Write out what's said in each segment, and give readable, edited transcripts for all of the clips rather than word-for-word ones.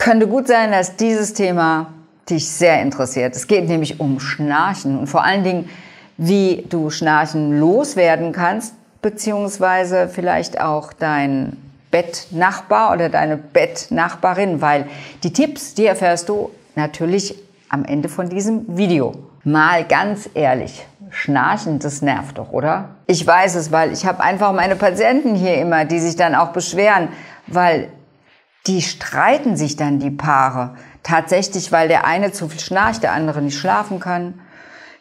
könnte gut sein, dass dieses Thema dich sehr interessiert. Es geht nämlich um Schnarchen und vor allen Dingen, wie du Schnarchen loswerden kannst, beziehungsweise vielleicht auch dein Bettnachbar oder deine Bettnachbarin, weil die Tipps, die erfährst du natürlich am Ende von diesem Video. Mal ganz ehrlich, Schnarchen, das nervt doch, oder? Ich weiß es, weil ich habe einfach meine Patienten hier immer, die sich dann auch beschweren, weil die streiten sich dann, die Paare. Tatsächlich, weil der eine zu viel schnarcht, der andere nicht schlafen kann.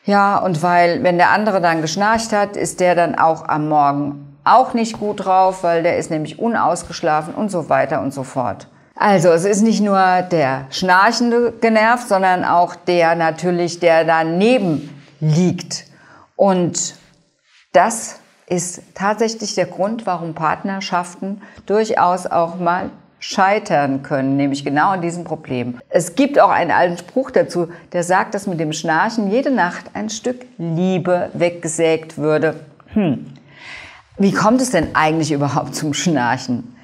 Ja, und weil, wenn der andere dann geschnarcht hat, ist der dann auch am Morgen auch nicht gut drauf, weil der ist nämlich unausgeschlafen und so weiter und so fort. Also, es ist nicht nur der Schnarchende genervt, sondern auch der natürlich, der daneben liegt. Und das ist tatsächlich der Grund, warum Partnerschaften durchaus auch mal scheitern können, nämlich genau an diesem Problem. Es gibt auch einen alten Spruch dazu, der sagt, dass mit dem Schnarchen jede Nacht ein Stück Liebe weggesägt würde. Wie kommt es denn eigentlich überhaupt zum Schnarchen?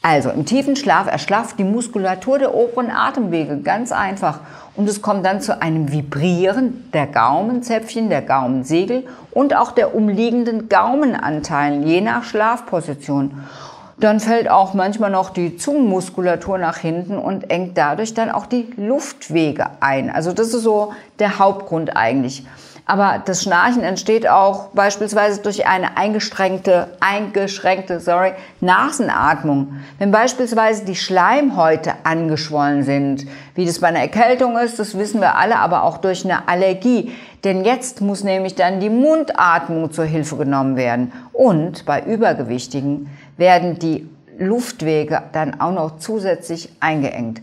Also im tiefen Schlaf erschlafft die Muskulatur der oberen Atemwege, ganz einfach. Und es kommt dann zu einem Vibrieren der Gaumenzäpfchen, der Gaumensegel und auch der umliegenden Gaumenanteilen, je nach Schlafposition. Dann fällt auch manchmal noch die Zungenmuskulatur nach hinten und engt dadurch dann auch die Luftwege ein. Also das ist so der Hauptgrund eigentlich. Aber das Schnarchen entsteht auch beispielsweise durch eine eingeschränkte Nasenatmung. Wenn beispielsweise die Schleimhäute angeschwollen sind, wie das bei einer Erkältung ist, das wissen wir alle, aber auch durch eine Allergie. Denn jetzt muss nämlich dann die Mundatmung zur Hilfe genommen werden. Und bei Übergewichtigen werden die Luftwege dann auch noch zusätzlich eingeengt.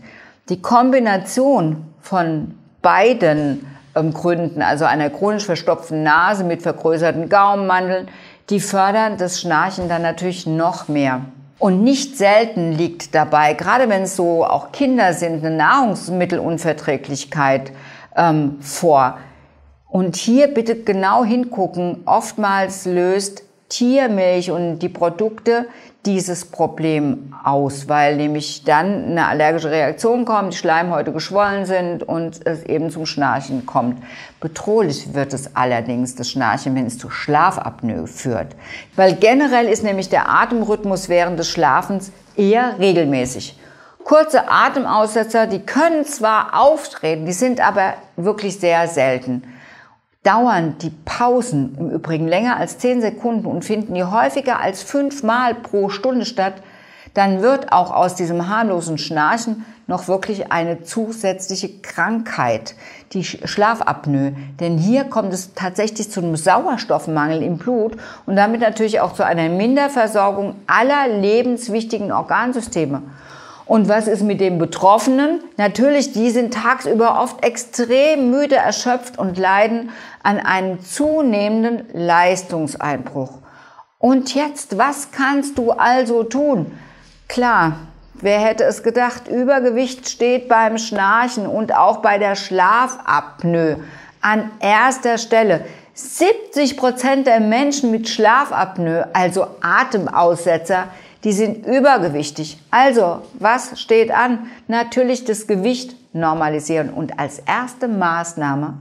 Die Kombination von beiden Gründen, also einer chronisch verstopften Nase mit vergrößerten Gaumenmandeln, die fördern das Schnarchen dann natürlich noch mehr. Und nicht selten liegt dabei, gerade wenn es so auch Kinder sind, eine Nahrungsmittelunverträglichkeit vor. Und hier bitte genau hingucken, oftmals löst Tiermilch und die Produkte dieses Problem aus, weil nämlich dann eine allergische Reaktion kommt, die Schleimhäute geschwollen sind und es eben zum Schnarchen kommt. Bedrohlich wird es allerdings, das Schnarchen, wenn es zu Schlafapnoe führt. Weil generell ist nämlich der Atemrhythmus während des Schlafens eher regelmäßig. Kurze Atemaussetzer, die können zwar auftreten, die sind aber wirklich sehr selten. Dauern die Pausen im Übrigen länger als 10 Sekunden und finden die häufiger als 5 Mal pro Stunde statt, dann wird auch aus diesem harmlosen Schnarchen noch wirklich eine zusätzliche Krankheit, die Schlafapnoe. Denn hier kommt es tatsächlich zu einem Sauerstoffmangel im Blut und damit natürlich auch zu einer Minderversorgung aller lebenswichtigen Organsysteme. Und was ist mit den Betroffenen? Natürlich, die sind tagsüber oft extrem müde, erschöpft und leiden an einem zunehmenden Leistungseinbruch. Und jetzt, was kannst du also tun? Klar, wer hätte es gedacht, Übergewicht steht beim Schnarchen und auch bei der Schlafapnoe an erster Stelle. 70% der Menschen mit Schlafapnoe, also Atemaussetzer, die sind übergewichtig. Also, was steht an? Natürlich das Gewicht normalisieren. Und als erste Maßnahme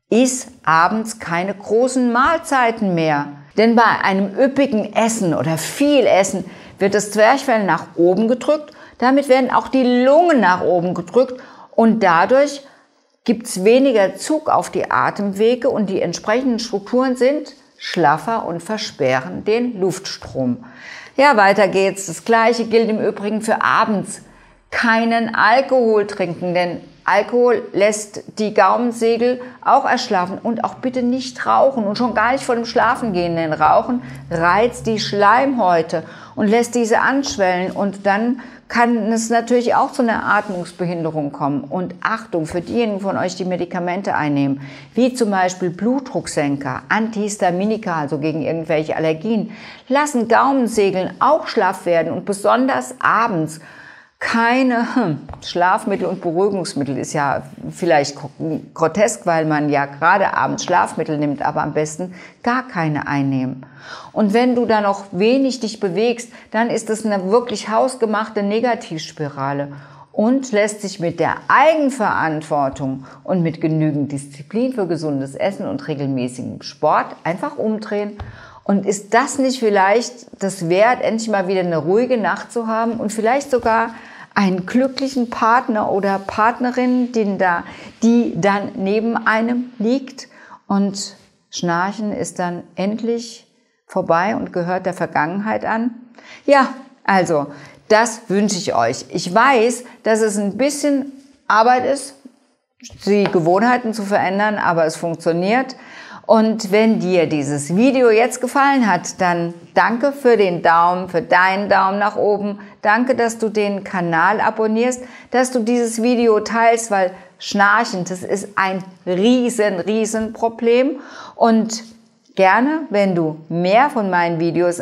ist abends keine großen Mahlzeiten mehr. Denn bei einem üppigen Essen oder viel Essen wird das Zwerchfell nach oben gedrückt. Damit werden auch die Lungen nach oben gedrückt. Und dadurch gibt es weniger Zug auf die Atemwege und die entsprechenden Strukturen sind schlaffer und versperren den Luftstrom. Ja, weiter geht's. Das Gleiche gilt im Übrigen für abends. Keinen Alkohol trinken, denn Alkohol lässt die Gaumensegel auch erschlafen und auch bitte nicht rauchen und schon gar nicht vor dem Schlafengehen, denn Rauchen reizt die Schleimhäute und lässt diese anschwellen und dann kann es natürlich auch zu einer Atmungsbehinderung kommen. Und Achtung für diejenigen von euch, die Medikamente einnehmen, wie zum Beispiel Blutdrucksenker, Antihistaminika, also gegen irgendwelche Allergien, lassen Gaumensegeln auch schlaff werden und besonders abends. Keine Schlafmittel und Beruhigungsmittel ist ja vielleicht grotesk, weil man ja gerade abends Schlafmittel nimmt, aber am besten gar keine einnehmen. Und wenn du da noch wenig dich bewegst, dann ist es eine wirklich hausgemachte Negativspirale. und lässt sich mit der Eigenverantwortung und mit genügend Disziplin für gesundes Essen und regelmäßigem Sport einfach umdrehen. Und ist das nicht vielleicht das wert, endlich mal wieder eine ruhige Nacht zu haben und vielleicht sogar einen glücklichen Partner oder Partnerin, die dann neben einem liegt, und Schnarchen ist dann endlich vorbei und gehört der Vergangenheit an? Ja, also, das wünsche ich euch. Ich weiß, dass es ein bisschen Arbeit ist, die Gewohnheiten zu verändern, aber es funktioniert. Und wenn dir dieses Video jetzt gefallen hat, dann danke für den Daumen, für deinen Daumen nach oben. Danke, dass du den Kanal abonnierst, dass du dieses Video teilst, weil Schnarchen, das ist ein riesen Problem. Und gerne, wenn du mehr von meinen Videos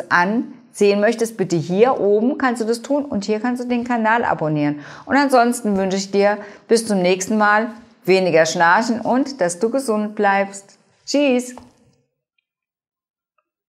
sehen möchtest, bitte hier oben kannst du das tun und hier kannst du den Kanal abonnieren. Und ansonsten wünsche ich dir bis zum nächsten Mal weniger Schnarchen und dass du gesund bleibst. Tschüss!